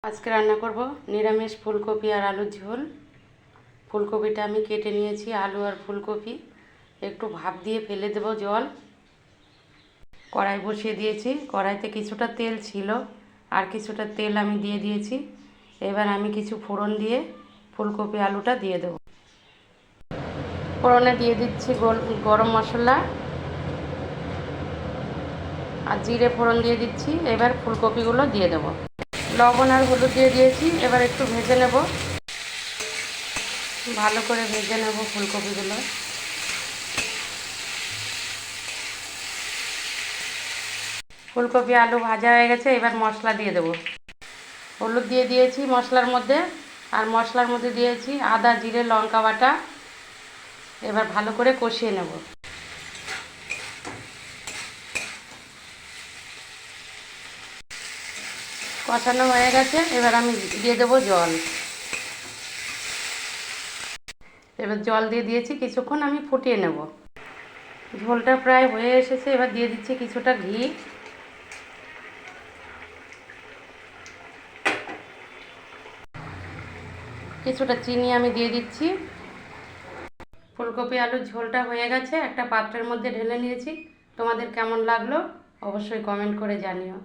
আজকে রান্না করব নিরামিষ ফুলকপি আর আলুর ঝোল। ফুলকপিটা আমি কেটে নিয়েছি, আলু আর ফুলকপি একটু ভাপ দিয়ে ফেলে দেব জল। কড়াই বসিয়ে দিয়েছি, কড়াইতে কিছুটা তেল ছিল আর কিছুটা তেল আমি দিয়ে দিয়েছি। এবার আমি কিছু ফোড়ন দিয়ে ফুলকপি আলুটা দিয়ে দেব। ফোড়নে দিয়ে দিচ্ছি গরম মশলা আর জিরে ফোড়ন দিয়ে দিচ্ছি। এবার ফুলকপিগুলো দিয়ে দেব, লবণ আর হলুদ দিয়ে দিয়েছি। এবার একটু ভেজে নেব, ভালো করে ভেজে নেব ফুলকপিগুলো। ফুলকপি আলু ভাজা হয়ে গেছে, এবার মশলা দিয়ে দেব। হলুদ দিয়ে দিয়েছি মশলার মধ্যে, আর মশলার মধ্যে দিয়েছি আদা জিরে লঙ্কা বাটা। এবার ভালো করে কষিয়ে নেব। কষানো হয়ে গেছে, এবার আমি দিয়ে দেব জল। এবার জল দিয়ে দিয়েছি, কিছুক্ষণ আমি ফুটিয়ে নেব। ঝোলটা প্রায় হয়ে এসেছে, এবার দিয়ে দিচ্ছি কিছুটা ঘি। কিছুটা চিনি আমি দিয়ে দিচ্ছি। ফুলকপি আলুর ঝোলটা হয়ে গেছে, একটা পাত্রের মধ্যে ঢেলে নিয়েছি। তোমাদের কেমন লাগলো অবশ্যই কমেন্ট করে জানিও।